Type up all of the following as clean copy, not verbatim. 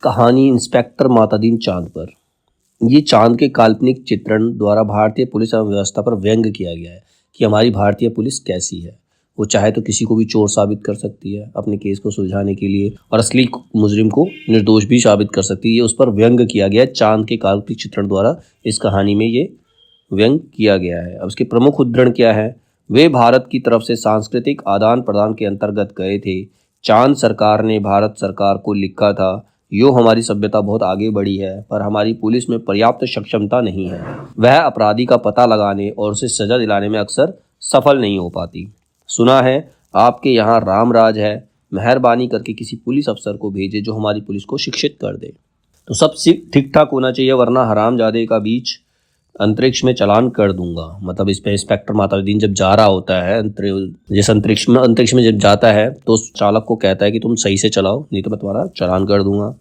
कहानी इंस्पेक्टर मातादीन चांद पर। ये चांद के काल्पनिक चित्रण द्वारा भारतीय पुलिस व्यवस्था पर व्यंग किया गया है कि हमारी भारतीय पुलिस कैसी है। वो चाहे तो किसी को भी चोर साबित कर सकती है अपने केस को सुलझाने के लिए, और असली मुजरिम को निर्दोष भी साबित कर सकती है। ये उस पर व्यंग किया गया है चांद के काल्पनिक चित्रण द्वारा। इस कहानी में ये व्यंग किया गया है। अब इसके प्रमुख उद्धरण क्या है? वे भारत की तरफ से सांस्कृतिक आदान प्रदान के अंतर्गत गए थे। चांद सरकार ने भारत सरकार को लिखा था, यो हमारी सभ्यता बहुत आगे बढ़ी है, पर हमारी पुलिस में पर्याप्त सक्षमता नहीं है। वह अपराधी का पता लगाने और उसे सजा दिलाने में अक्सर सफल नहीं हो पाती। सुना है आपके यहाँ राम राज है, मेहरबानी करके किसी पुलिस अफसर को भेजे जो हमारी पुलिस को शिक्षित कर दे। तो सब ठीक ठाक होना चाहिए, वरना हरामजादे का बीच अंतरिक्ष में चालान कर दूंगा। मतलब इस पे इंस्पेक्टर मातादीन जब जा रहा होता है जिस अंतरिक्ष में जब जाता है तो चालक को कहता है कि तुम सही से चलाओ, नहीं तो मैं तुम्हारा चालान कर दूंगा।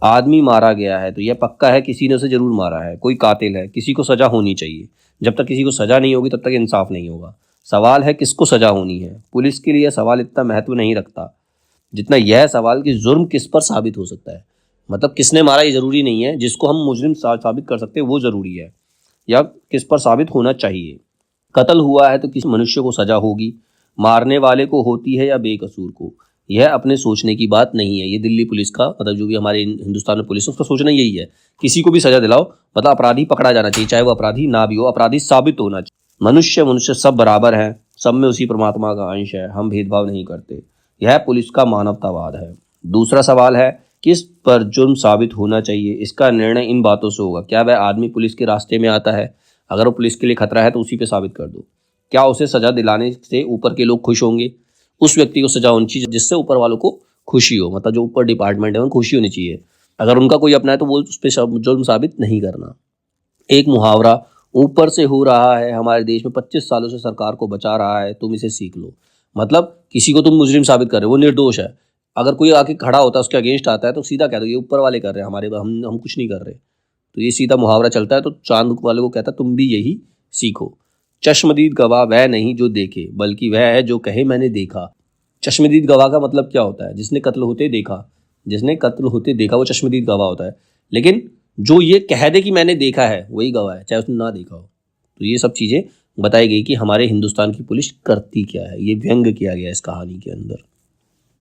आदमी मारा गया है तो यह पक्का है किसी ने उसे जरूर मारा है, कोई कातिल है, किसी को सजा होनी चाहिए। जब तक किसी को सजा नहीं होगी तब तक इंसाफ नहीं होगा। सवाल है किसको सजा होनी है। पुलिस के लिए सवाल इतना महत्व नहीं रखता जितना यह सवाल कि जुर्म किस पर साबित हो सकता है। मतलब किसने मारा ये जरूरी नहीं है, जिसको हम मुजरिम साबित कर सकते हैं वो जरूरी है, या किस पर साबित होना चाहिए। कत्ल हुआ है तो किसी मनुष्य को सजा होगी, मारने वाले को होती है या बेकसूर को, यह अपने सोचने की बात नहीं है। ये दिल्ली पुलिस का मतलब जो भी हमारे हिंदुस्तान में पुलिस है उसका सोचना यही है, किसी को भी सजा दिलाओ, मतलब अपराधी पकड़ा जाना चाहिए, चाहे वो अपराधी ना भी हो, अपराधी साबित होना चाहिए। मनुष्य सब बराबर हैं, सब में उसी परमात्मा का अंश है, हम भेदभाव नहीं करते। यह पुलिस का मानवतावाद है। दूसरा सवाल है किस पर जुर्म साबित होना चाहिए। इसका निर्णय इन बातों से होगा, क्या वह आदमी पुलिस के रास्ते में आता है, अगर वो पुलिस के लिए खतरा है तो उसी पे साबित कर दो। क्या उसे सजा दिलाने से ऊपर के लोग खुश होंगे, उस व्यक्ति को सजा होनी चाहिए जिससे ऊपर वालों को खुशी हो, मतलब जो ऊपर डिपार्टमेंट है उनको खुशी होनी चाहिए। अगर उनका कोई अपना है तो वो उस पर जुर्म साबित नहीं करना। एक मुहावरा ऊपर से हो रहा है हमारे देश में 25 सालों से सरकार को बचा रहा है, तुम इसे सीख लो। मतलब किसी को तुम मुजरिम साबित कर रहे हो, वो निर्दोष है, अगर कोई आके खड़ा होता है उसके अगेंस्ट आता है तो सीधा कह दो ये ऊपर वाले कर रहे हैं, हमारे हम कुछ नहीं कर रहे। तो ये सीधा मुहावरा चलता है। तो चांद वाले को कहता है तुम भी यही सीखो। चश्मदीद गवाह वह नहीं जो देखे, बल्कि वह है जो कहे मैंने देखा। चश्मदीद गवाह का मतलब क्या होता है? जिसने कत्ल होते देखा वो चश्मदीद गवाह होता है। लेकिन जो ये कह दे कि मैंने देखा है वही गवाह है, चाहे उसने ना देखा हो। तो ये सब चीज़ें बताई गई कि हमारे हिंदुस्तान की पुलिस करती क्या है। ये व्यंग किया गया इस कहानी के अंदर।